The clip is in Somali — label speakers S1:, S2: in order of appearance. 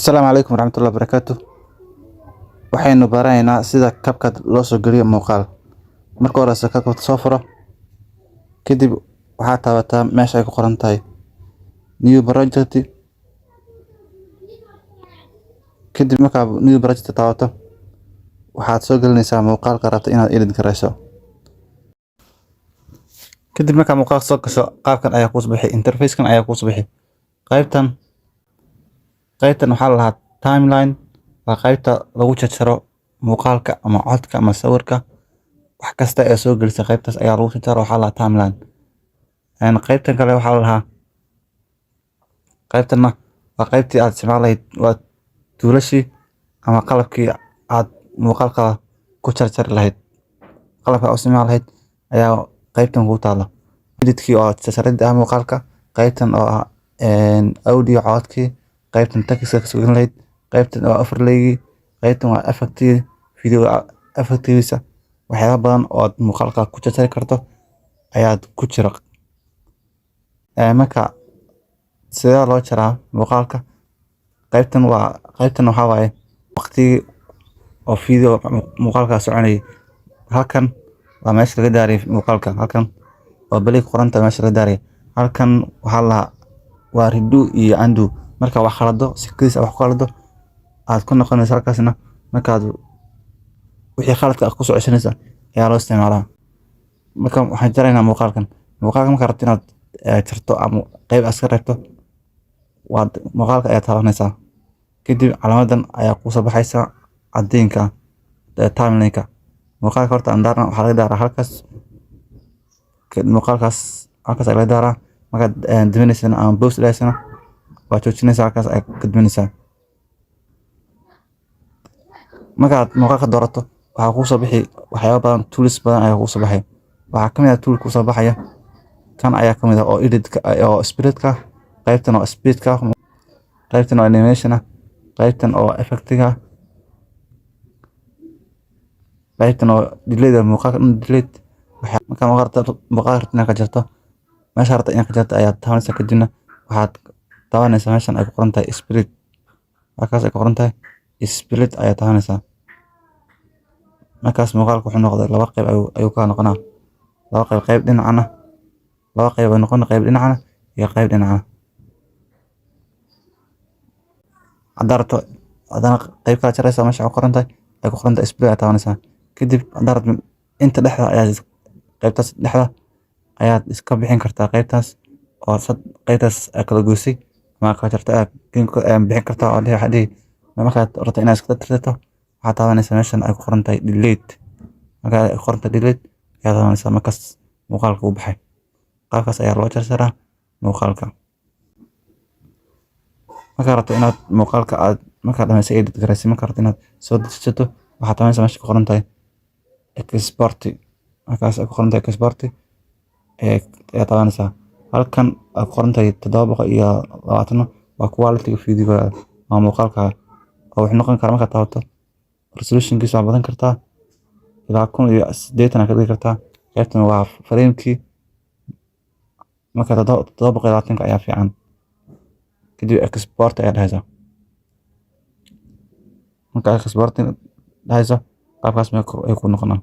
S1: السلام عليكم ورحمة الله وبركاته. waxaynu baraynaa sida CapCut loo soo geliyo muuqaal. Marka hore CapCut soo furo, kadib waxaad taabataa meesha ay ku qoran tahay New Project. Kadib markaa New Project taabato, waxaad soo gelinaysaa muuqaalka rabto inaad edit garayso. Kadib markaa muuqaalka soo gasho, qaabkan ayaa kuu soo bixi, interface-kan ayaa kuu soo bixi. qaybtan waxaa la lahaa timeline, waa qaybta lagu jarjaro muuqaalka ama codka ama sawirka, wax kasta ee soo gelisa qaybtaas ayaa lagu jarjaro, waxaa la lahaa timeline. qaybtan kale waxaa la lahaa, qaybtana waa qaybtii aad isticmaali lahayd, waa tuulashii ama qalabkii aad muuqaalka ku jarjari lahayd, qalabka aad isticmaali lahayd ayaa qaybtan ku taala. editkii oo jarjaridda ah muuqaalka, qaybtan oo ah audio codkii, qaybtan text-ka ka sugan lahayd, qaybtan oo overlay, qaybtan waa effective video effectivesa, waxyaabo badan oo aad muuqaalka ku jarjari karto ayaad ku jira. marka sida loo jaraa muuqaalka, qaybtan waxaa waaye waqtigii oo video muuqaalka soconayay. halkan waa meesha laga daaray muuqaalka, halkan waa bali qoranta meesha laga daaray. halkan waxaa la waa redo iyo undo, marka wax khalado si kaliis wax khalado aad ku noqonaysa halkaasna, markaad wixii khaladka ku soo ceshanaysa ayaa loo isticmaalaa. marka waxaan jaraynaa muuqaalka marka rabto inaad jarto ama qayb askar reebto, waa muuqaalka ayaa taabanaysaa. kadib calaamadan ayaa ku soo baxaysa caddeynka timeline-ka muuqaalka. horta andaarna waxaa laga daaraa halkaas, muuqaalkaas halkaas ayaa laga daaraa. markaad diminaysana ama post ilaysana waa joojinaysaa, halkaas ayaa ka diminaysaa. markaad muuqaalka doorato waxaa kuu soo bixi waxyaabo badan, tools badan ayaa kuu soo baxay. waxaa kamid ah tool kuu soo baxaya kan ayaa kamid ah oo editka oo spreadka, qaybtan oo speedka, qaybtan oo animation, qaybtan oo effectiga, qaybtan oo delay muuqaalka delay. marka muuqaalka inaad ka jarto, meesha rabta inaad ka jarto ayaad taabanaysaa. kadibna waxaad taabanaysaa meeshan ay ku qoran tahay split, halkaas ay ku qoran tahay split ayaa taabanaysaa. markaas muuqaalka wuxuu noqday laba qayb ayuu ka noqonaa, laba qayb dhinacana, laba qayb ay noqon, qayb dhinacana iyo qayb dhinacana. haddaad rabto haddana qayb kala jaraysaa, meesha ay ku qoran tahay split ayaa taabanaysaa. kadib haddaad rabto inta dhexda ayaad qaybtaas dhexda ayaad iska bixin kartaa, qaybtaas oo qaybtaas kala goysay ama kala jarto aad bixin kartaa. oo dhexdii markaad rabto inaad iska tirtirto, waxaad taabanaysaa meeshan ay ku qoran tahay delete. marka ay ku qoran tahay delete ayaad taabanaysaa, markaas muuqaalka uu baxay. qaabkaas ayaa loo jarjaraa muuqaalka. markaad rabto inaad muuqaalka aad markaad dhamaysay edit garaysay, markaad rabto inaad soo dejisato, waxaad taabanaysaa meesha ku qoran tahay export. markaas ay ku qoran tahay export ayaa taabanaysaa. halkan ay ku qoran tahay 720 waa quality video ama muuqaalka, oo wuxuu noqon karaa markaad taabato resolution-kiisa waa badan kartaa ilaa 1080 aad ka dhigi kartaa. qaybtan waa frame-kii, marka 720 ayaa fiican. kadib export ayaa dhahaysaa. marka export dhahayso, qaabkaas ay ku noqonaa.